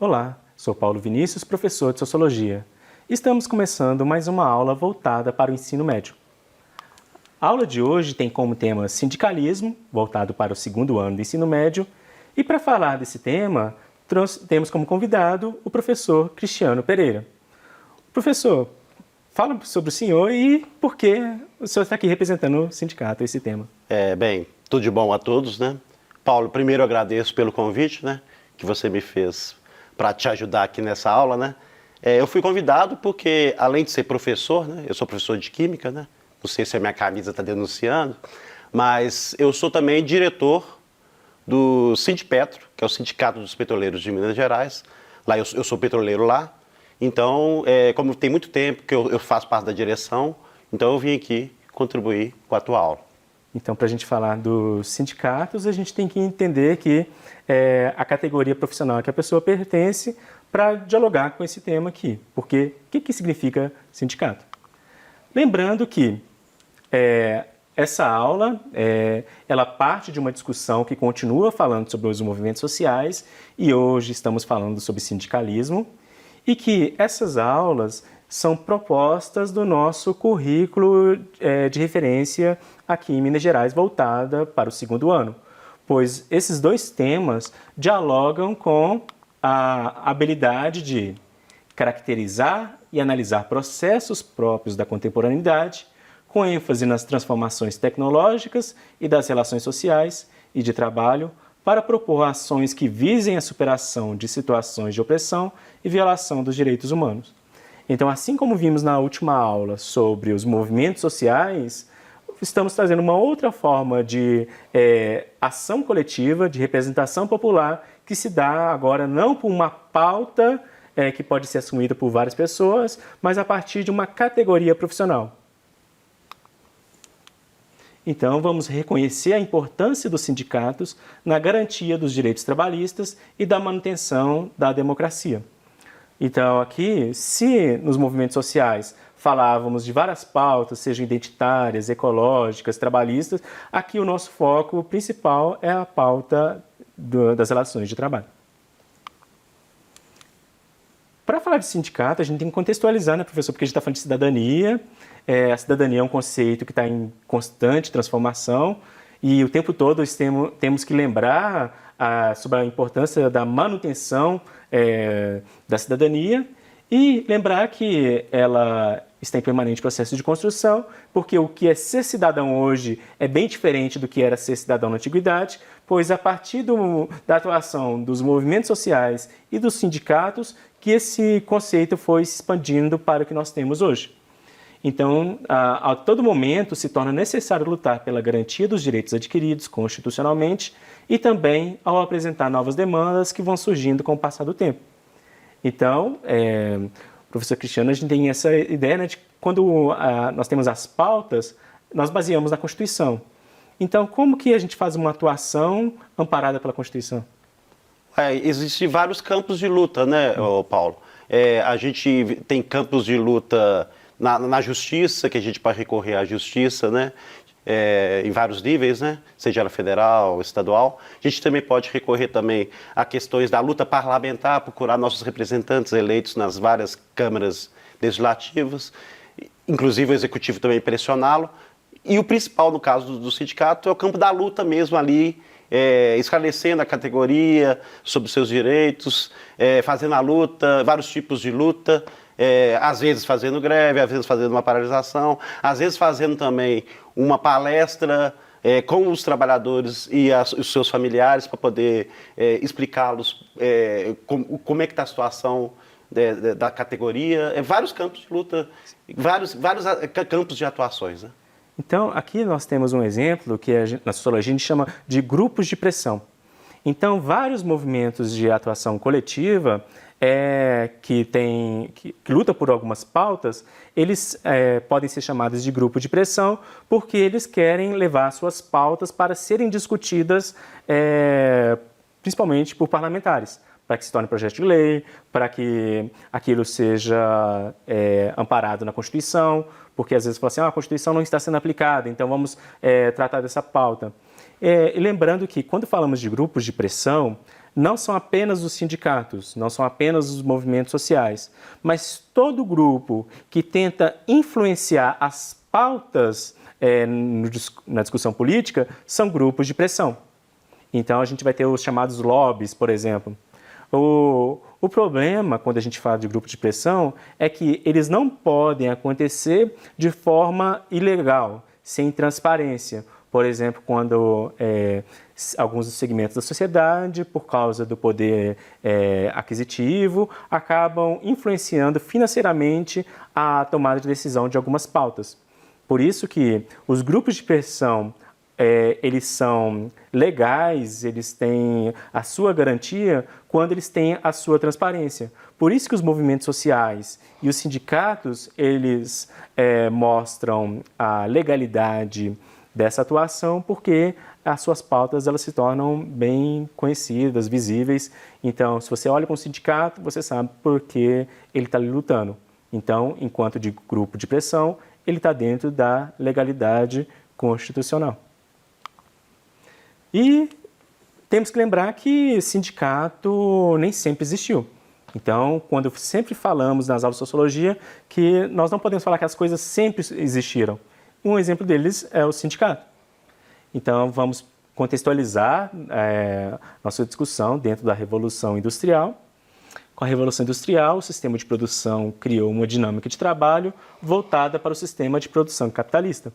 Olá, sou Paulo Vinícius, professor de Sociologia. Estamos começando mais uma aula voltada para o ensino médio. A aula de hoje tem como tema sindicalismo, voltado para o segundo ano do ensino médio, e para falar desse tema, temos como convidado o professor Cristiano Pereira. Professor, fala sobre o senhor e por que o senhor está aqui representando o sindicato, esse tema. Bem, tudo de bom a todos, né? Paulo, primeiro eu agradeço pelo convite, né, que você me fez para te ajudar aqui nessa aula, né? Eu fui convidado porque, além de ser professor, né, eu sou professor de Química, né? Não sei se a minha camisa está denunciando, mas eu sou também diretor do Sindipetro, que é o Sindicato dos Petroleiros de Minas Gerais. Lá eu sou petroleiro lá, então, como tem muito tempo que eu faço parte da direção, então eu vim aqui contribuir com a tua aula. Então, para a gente falar dos sindicatos, a gente tem que entender que a categoria profissional que a pessoa pertence para dialogar com esse tema aqui. Porque o que significa sindicato? Lembrando que essa aula, ela parte de uma discussão que continua falando sobre os movimentos sociais e hoje estamos falando sobre sindicalismo e que essas aulas são propostas do nosso currículo de referência aqui em Minas Gerais, voltada para o segundo ano, pois esses dois temas dialogam com a habilidade de caracterizar e analisar processos próprios da contemporaneidade, com ênfase nas transformações tecnológicas e das relações sociais e de trabalho, para propor ações que visem a superação de situações de opressão e violação dos direitos humanos. Então, assim como vimos na última aula sobre os movimentos sociais, estamos trazendo uma outra forma de ação coletiva, de representação popular, que se dá agora não por uma pauta que pode ser assumida por várias pessoas, mas a partir de uma categoria profissional. Então, vamos reconhecer a importância dos sindicatos na garantia dos direitos trabalhistas e da manutenção da democracia. Então, aqui, se nos movimentos sociais falávamos de várias pautas, sejam identitárias, ecológicas, trabalhistas, aqui o nosso foco principal é a pauta das relações de trabalho. Para falar de sindicato, a gente tem que contextualizar, né, professor? Porque a gente está falando de cidadania. A cidadania é um conceito que está em constante transformação e o tempo todo temos que lembrar sobre a importância da manutenção da cidadania e lembrar que ela está em permanente processo de construção, porque o que é ser cidadão hoje é bem diferente do que era ser cidadão na antiguidade, pois a partir da atuação dos movimentos sociais e dos sindicatos que esse conceito foi se expandindo para o que nós temos hoje. Então, a todo momento se torna necessário lutar pela garantia dos direitos adquiridos constitucionalmente e também ao apresentar novas demandas que vão surgindo com o passar do tempo. Então, professor Cristiano, a gente tem essa ideia, né, de quando nós temos as pautas, nós baseamos na Constituição. Então, como que a gente faz uma atuação amparada pela Constituição? Existem vários campos de luta, né, Paulo? A gente tem campos de luta na justiça, que a gente pode recorrer à justiça, né? Em vários níveis, né? Seja ela federal, estadual. A gente também pode recorrer também a questões da luta parlamentar, procurar nossos representantes eleitos nas várias câmaras legislativas, inclusive o executivo também pressioná-lo. E o principal, no caso do sindicato, é o campo da luta mesmo ali, esclarecendo a categoria sobre seus direitos, fazendo a luta, vários tipos de luta, às vezes fazendo greve, às vezes fazendo uma paralisação, às vezes fazendo também uma palestra com os trabalhadores e os seus familiares para poder explicá-los como é que está a situação da categoria. Vários campos de luta, vários campos de atuações, né? Então, aqui nós temos um exemplo que na sociologia a gente chama de grupos de pressão. Então, vários movimentos de atuação coletiva que lutam por algumas pautas, eles podem ser chamados de grupo de pressão porque eles querem levar suas pautas para serem discutidas principalmente por parlamentares, para que se torne projeto de lei, para que aquilo seja amparado na Constituição, porque às vezes fala assim, a Constituição não está sendo aplicada, então vamos tratar dessa pauta. E lembrando que quando falamos de grupos de pressão, não são apenas os sindicatos, não são apenas os movimentos sociais, mas todo grupo que tenta influenciar as pautas na discussão política são grupos de pressão. Então, a gente vai ter os chamados lobbies, por exemplo. O problema, quando a gente fala de grupo de pressão, é que eles não podem acontecer de forma ilegal, sem transparência. Por exemplo, quando alguns segmentos da sociedade, por causa do poder aquisitivo, acabam influenciando financeiramente a tomada de decisão de algumas pautas. Por isso que os grupos de pressão eles são legais, eles têm a sua garantia quando eles têm a sua transparência. Por isso que os movimentos sociais e os sindicatos, eles mostram a legalidade dessa atuação, porque as suas pautas elas se tornam bem conhecidas, visíveis. Então, se você olha para um sindicato, você sabe por que ele está lutando. Então, enquanto de grupo de pressão, ele está dentro da legalidade constitucional. E temos que lembrar que sindicato nem sempre existiu. Então, quando sempre falamos nas aulas de sociologia que nós não podemos falar que as coisas sempre existiram. Um exemplo deles é o sindicato. Então, vamos contextualizar nossa discussão dentro da Revolução Industrial. Com a Revolução Industrial, o sistema de produção criou uma dinâmica de trabalho voltada para o sistema de produção capitalista.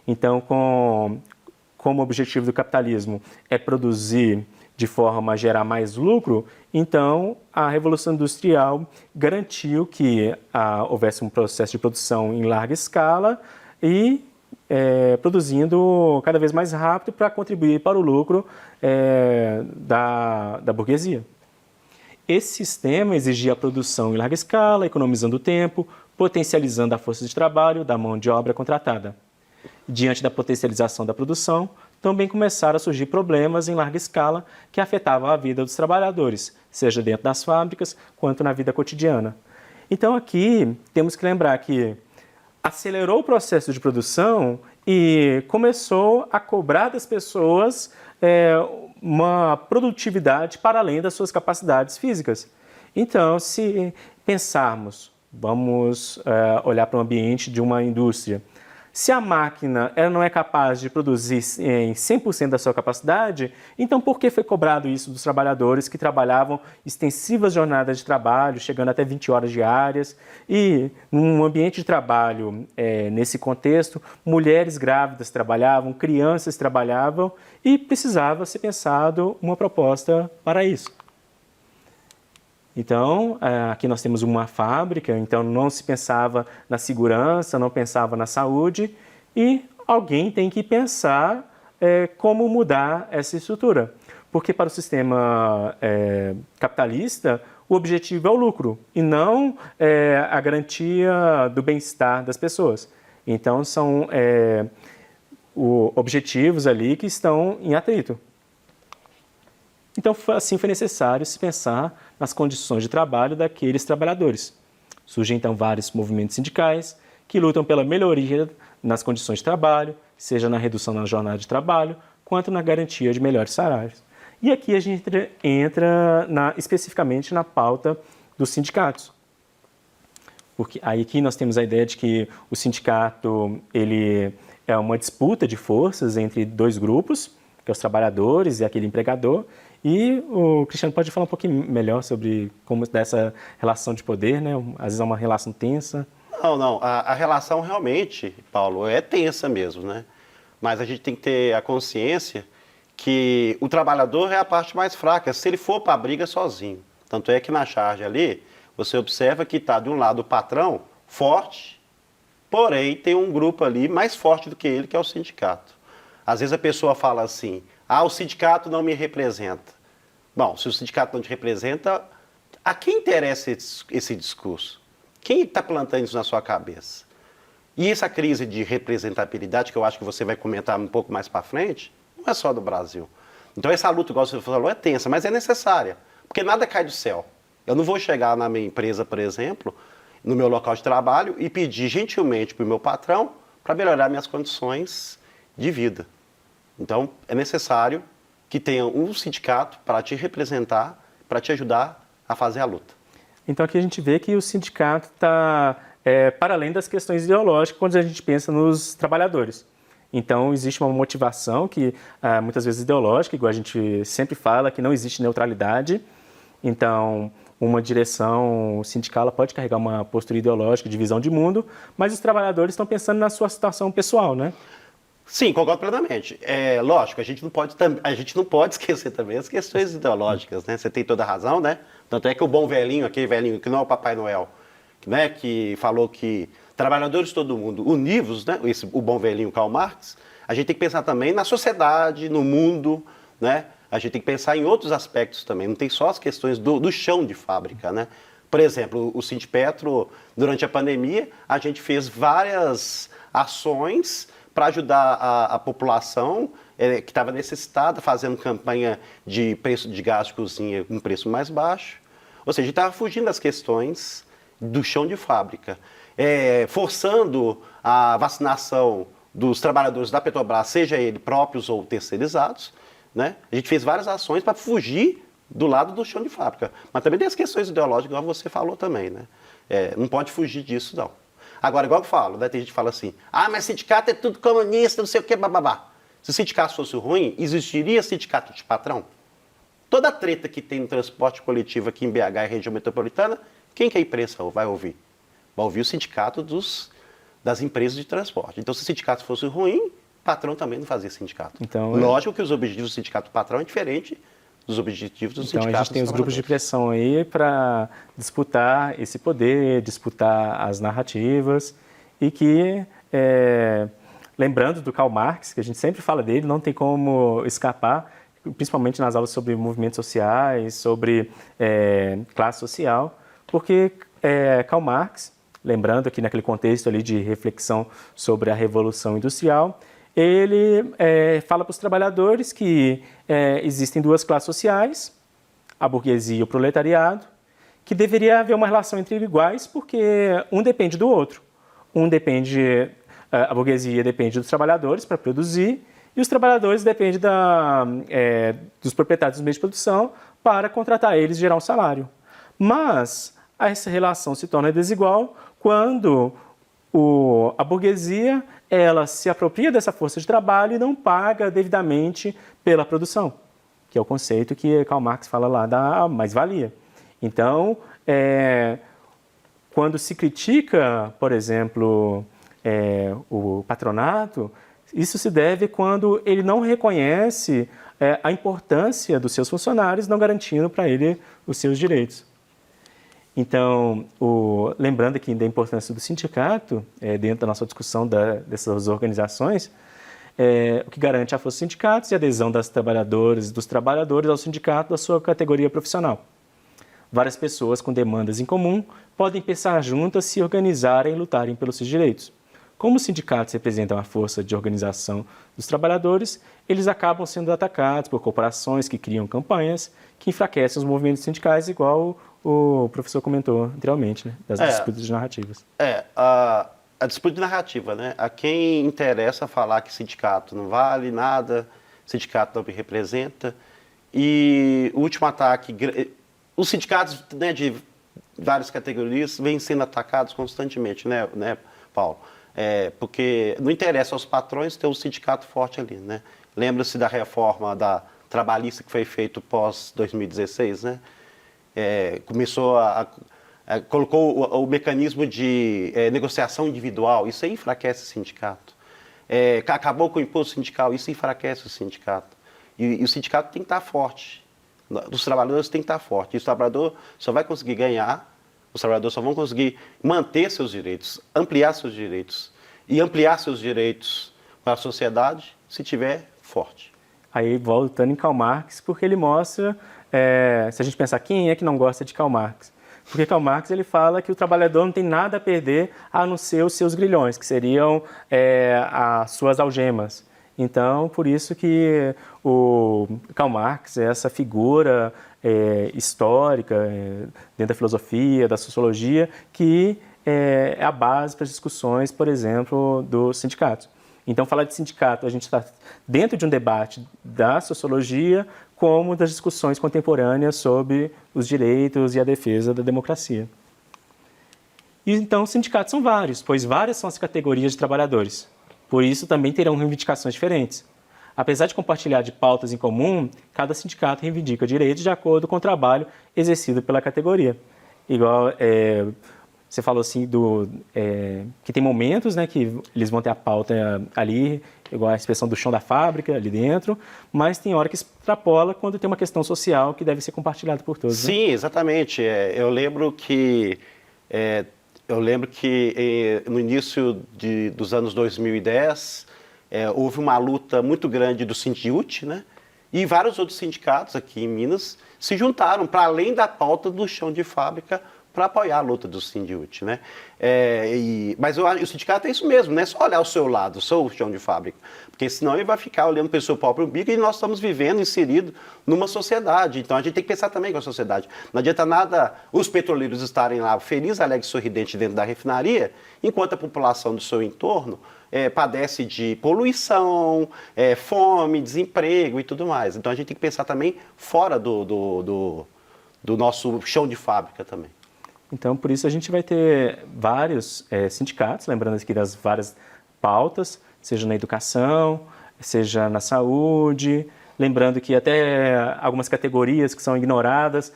Então, como o objetivo do capitalismo é produzir de forma a gerar mais lucro, então a Revolução Industrial garantiu que houvesse um processo de produção em larga escala e produzindo cada vez mais rápido para contribuir para o lucro da burguesia. Esse sistema exigia a produção em larga escala, economizando tempo, potencializando a força de trabalho da mão de obra contratada. Diante da potencialização da produção, também começaram a surgir problemas em larga escala que afetavam a vida dos trabalhadores, seja dentro das fábricas quanto na vida cotidiana. Então aqui temos que lembrar que acelerou o processo de produção e começou a cobrar das pessoas uma produtividade para além das suas capacidades físicas. Então, se pensarmos, vamos olhar para o ambiente de uma indústria. Se a máquina ela não é capaz de produzir em 100% da sua capacidade, então por que foi cobrado isso dos trabalhadores que trabalhavam extensivas jornadas de trabalho, chegando até 20 horas diárias? E num ambiente de trabalho, nesse contexto, mulheres grávidas trabalhavam, crianças trabalhavam e precisava ser pensado uma proposta para isso. Então, aqui nós temos uma fábrica, então não se pensava na segurança, não pensava na saúde, e alguém tem que pensar como mudar essa estrutura. Porque para o sistema capitalista, o objetivo é o lucro, e não a garantia do bem-estar das pessoas. Então, são objetivos ali que estão em atrito. Então, assim foi necessário se pensar nas condições de trabalho daqueles trabalhadores. Surgem, então, vários movimentos sindicais que lutam pela melhoria nas condições de trabalho, seja na redução da jornada de trabalho, quanto na garantia de melhores salários. E aqui a gente entra especificamente na pauta dos sindicatos. Porque aí aqui nós temos a ideia de que o sindicato ele é uma disputa de forças entre dois grupos, que é os trabalhadores e aquele empregador. E o Cristiano pode falar um pouquinho melhor sobre como dessa relação de poder, né? Às vezes é uma relação tensa. Não. A relação realmente, Paulo, é tensa mesmo, né? Mas a gente tem que ter a consciência que o trabalhador é a parte mais fraca, se ele for para a briga sozinho. Tanto é que na charge ali, você observa que está de um lado o patrão forte, porém tem um grupo ali mais forte do que ele, que é o sindicato. Às vezes a pessoa fala assim, o sindicato não me representa. Bom, se o sindicato não te representa, a quem interessa esse discurso? Quem está plantando isso na sua cabeça? E essa crise de representabilidade, que eu acho que você vai comentar um pouco mais para frente, não é só do Brasil. Então essa luta, igual você falou, é tensa, mas é necessária, porque nada cai do céu. Eu não vou chegar na minha empresa, por exemplo, no meu local de trabalho e pedir gentilmente para o meu patrão para melhorar minhas condições de vida. Então, é necessário que tenha um sindicato para te representar, para te ajudar a fazer a luta. Então aqui a gente vê que o sindicato está para além das questões ideológicas quando a gente pensa nos trabalhadores. Então existe uma motivação que muitas vezes ideológica, igual a gente sempre fala, que não existe neutralidade. Então uma direção sindical ela pode carregar uma postura ideológica de visão de mundo, mas os trabalhadores estão pensando na sua situação pessoal, né? Sim, concordo plenamente. É lógico, a gente não pode esquecer também as questões ideológicas, né? Você tem toda a razão, né? Tanto é que o bom velhinho, aquele velhinho que não é o Papai Noel, né? Que falou que trabalhadores todo mundo univos, né? O bom velhinho Karl Marx, a gente tem que pensar também na sociedade, no mundo, né? A gente tem que pensar em outros aspectos também, não tem só as questões do chão de fábrica, né? Por exemplo, o Sindipetro, durante a pandemia, a gente fez várias ações para ajudar a população que estava necessitada, fazendo campanha de preço de gás de cozinha com preço mais baixo. Ou seja, a gente estava fugindo das questões do chão de fábrica, forçando a vacinação dos trabalhadores da Petrobras, seja eles próprios ou terceirizados, né? A gente fez várias ações para fugir do lado do chão de fábrica. Mas também tem as questões ideológicas, como você falou também, né? Não pode fugir disso, não. Agora, igual eu falo, né? Tem gente que fala assim, mas sindicato é tudo comunista, não sei o que, bababá. Se o sindicato fosse ruim, existiria sindicato de patrão? Toda a treta que tem no transporte coletivo aqui em BH e região metropolitana, quem que a imprensa vai ouvir? Vai ouvir o sindicato das empresas de transporte. Então, se o sindicato fosse ruim, o patrão também não fazia sindicato. Então, lógico que os objetivos do sindicato do patrão é diferente dos objetivos do sindicato. Então, a gente tem os grupos de pressão aí para disputar esse poder, disputar as narrativas e que, lembrando do Karl Marx, que a gente sempre fala dele, não tem como escapar, principalmente nas aulas sobre movimentos sociais, sobre classe social, porque Karl Marx, lembrando aqui naquele contexto ali de reflexão sobre a Revolução Industrial, ele fala para os trabalhadores que existem duas classes sociais, a burguesia e o proletariado, que deveria haver uma relação entre iguais, porque um depende do outro. A burguesia depende dos trabalhadores para produzir, e os trabalhadores dependem dos proprietários dos meios de produção para contratar eles e gerar um salário. Mas essa relação se torna desigual quando a burguesia ela se apropria dessa força de trabalho e não paga devidamente pela produção, que é o conceito que Karl Marx fala lá da mais-valia. Então, quando se critica, por exemplo, o patronato, isso se deve quando ele não reconhece a importância dos seus funcionários, não garantindo para ele os seus direitos. Então, lembrando aqui da importância do sindicato, dentro da nossa discussão dessas organizações, o que garante a força dos sindicatos e a adesão das trabalhadoras e dos trabalhadores ao sindicato da sua categoria profissional. Várias pessoas com demandas em comum podem pensar juntas, se organizarem e lutarem pelos seus direitos. Como os sindicatos representam a força de organização dos trabalhadores, eles acabam sendo atacados por corporações que criam campanhas que enfraquecem os movimentos sindicais, igual o professor comentou anteriormente, né, das disputas de narrativas. A disputa de narrativa, né? A quem interessa falar que sindicato não vale nada, sindicato não me representa. E o último ataque, os sindicatos, né, de várias categorias vêm sendo atacados constantemente, né Paulo? Porque não interessa aos patrões ter um sindicato forte ali, né? Lembra-se da reforma da trabalhista que foi feita pós 2016, né? Começou colocou o mecanismo de negociação individual, isso aí enfraquece o sindicato. Acabou com o imposto sindical, isso enfraquece o sindicato. E o sindicato tem que estar forte, os trabalhadores têm que estar fortes. E o trabalhador só vai conseguir ganhar, os trabalhadores só vão conseguir manter seus direitos, ampliar seus direitos. E ampliar seus direitos para a sociedade se tiver forte. Aí voltando em Karl Marx, porque ele mostra, se a gente pensar quem é que não gosta de Karl Marx, porque Karl Marx ele fala que o trabalhador não tem nada a perder a não ser os seus grilhões, que seriam as suas algemas. Então, por isso que o Karl Marx é essa figura histórica dentro da filosofia, da sociologia, que é a base para as discussões, por exemplo, dos sindicatos. Então, falar de sindicato, a gente está dentro de um debate da sociologia, como das discussões contemporâneas sobre os direitos e a defesa da democracia. E, então, os sindicatos são vários, pois várias são as categorias de trabalhadores. Por isso, também terão reivindicações diferentes. Apesar de compartilhar de pautas em comum, cada sindicato reivindica direitos de acordo com o trabalho exercido pela categoria. Igual você falou assim que tem momentos, né, que eles vão ter a pauta ali, igual a inspeção do chão da fábrica ali dentro, mas tem hora que extrapola quando tem uma questão social que deve ser compartilhada por todos. Sim, né? Exatamente. Eu lembro que no início dos anos 2010 houve uma luta muito grande do Sindiúti, né? E vários outros sindicatos aqui em Minas se juntaram para além da pauta do chão de fábrica para apoiar a luta do Sindiúti, né? Mas o sindicato é isso mesmo, não é só olhar o seu lado, o chão de fábrica, porque senão ele vai ficar olhando para o seu próprio umbigo e nós estamos vivendo inserido numa sociedade, então a gente tem que pensar também com a sociedade. Não adianta nada os petroleiros estarem lá felizes, alegres, sorridentes dentro da refinaria, enquanto a população do seu entorno padece de poluição, fome, desemprego e tudo mais. Então a gente tem que pensar também fora do nosso chão de fábrica também. Então, por isso a gente vai ter vários sindicatos, lembrando aqui das várias pautas, seja na educação, seja na saúde, lembrando que até algumas categorias que são ignoradas,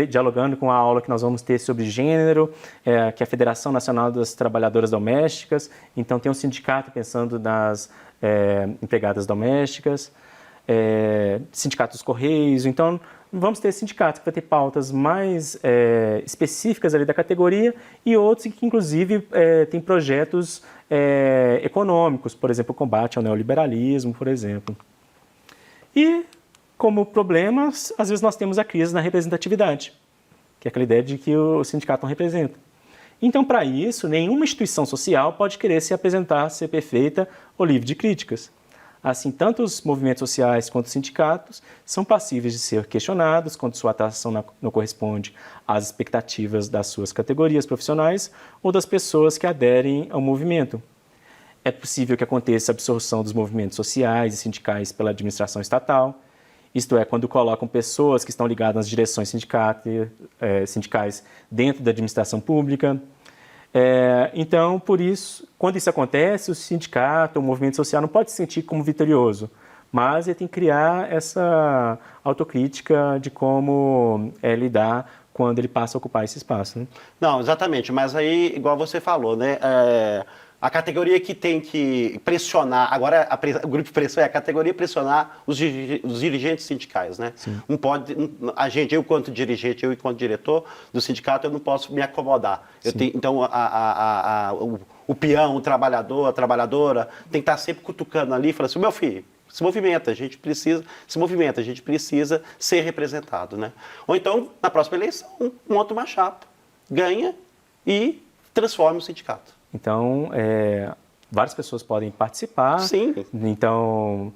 dialogando com a aula que nós vamos ter sobre gênero, que é a Federação Nacional das Trabalhadoras Domésticas, então tem um sindicato pensando nas empregadas domésticas, sindicato dos Correios, então vamos ter sindicatos que vão ter pautas mais específicas ali da categoria e outros que inclusive têm projetos econômicos, por exemplo, o combate ao neoliberalismo, por exemplo. E como problemas, às vezes nós temos a crise na representatividade, que é aquela ideia de que o sindicato não representa. Então, para isso, nenhuma instituição social pode querer se apresentar, ser perfeita ou livre de críticas. Assim, tanto os movimentos sociais quanto os sindicatos são passíveis de ser questionados quando sua atuação não corresponde às expectativas das suas categorias profissionais ou das pessoas que aderem ao movimento. É possível que aconteça a absorção dos movimentos sociais e sindicais pela administração estatal, isto é, quando colocam pessoas que estão ligadas às direções sindicais dentro da administração pública. Então, por isso, quando isso acontece, o sindicato, o movimento social não pode se sentir como vitorioso, mas ele tem que criar essa autocrítica de como lidar quando ele passa a ocupar esse espaço. Né? Não, exatamente, mas aí, igual você falou, né? A categoria que tem que pressionar, agora o grupo de pressão é a categoria pressionar os dirigentes sindicais, né? Não pode, eu enquanto dirigente, eu enquanto diretor do sindicato, eu não posso me acomodar. Então, o peão, o trabalhador, a trabalhadora, tem que estar sempre cutucando ali e falando assim, meu filho, se movimenta, a gente precisa ser representado, né? Ou então, na próxima eleição, monta uma chapa, ganha e transforma o sindicato. Então, várias pessoas podem participar. Sim. Então,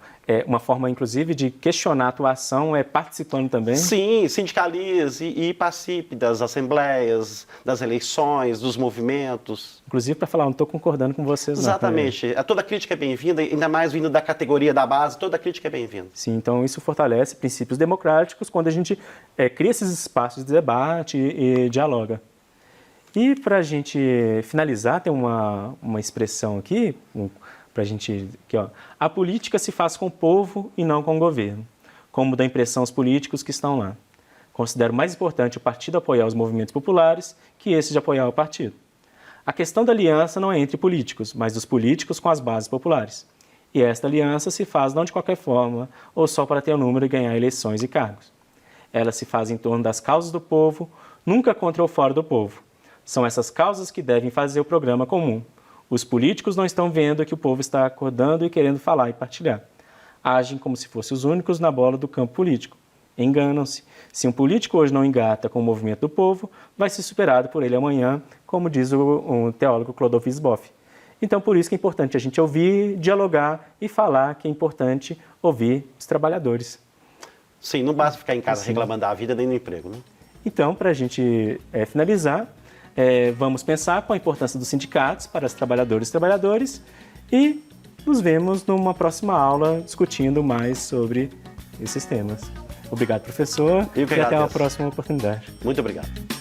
uma forma, inclusive, de questionar a atuação é participando também. Sim, sindicalize e participe das assembleias, das eleições, dos movimentos. Inclusive, para falar, não estou concordando com vocês. Exatamente. Toda crítica é bem-vinda, ainda mais vindo da categoria da base, toda crítica é bem-vinda. Sim, então isso fortalece princípios democráticos quando a gente cria esses espaços de debate e dialoga. E para a gente finalizar, tem uma expressão aqui, para a gente, aqui, ó, a política se faz com o povo e não com o governo, como dá a impressão aos políticos que estão lá. Considero mais importante o partido apoiar os movimentos populares que esse de apoiar o partido. A questão da aliança não é entre políticos, mas dos políticos com as bases populares. E esta aliança se faz não de qualquer forma, ou só para ter o número e ganhar eleições e cargos. Ela se faz em torno das causas do povo, nunca contra ou fora do povo. São essas causas que devem fazer o programa comum. Os políticos não estão vendo que o povo está acordando e querendo falar e partilhar. Agem como se fossem os únicos na bola do campo político. Enganam-se. Se um político hoje não engata com o movimento do povo, vai ser superado por ele amanhã, como diz o teólogo Clodovis Boff. Então, por isso que é importante a gente ouvir, dialogar e falar que é importante ouvir os trabalhadores. Sim, não basta ficar em casa reclamando da vida nem do emprego, né? Então, para a gente finalizar, vamos pensar com a importância dos sindicatos para os trabalhadores e nos vemos numa próxima aula discutindo mais sobre esses temas. Obrigado, professor, Eu que e até uma agradeço. próxima oportunidade. Muito obrigado.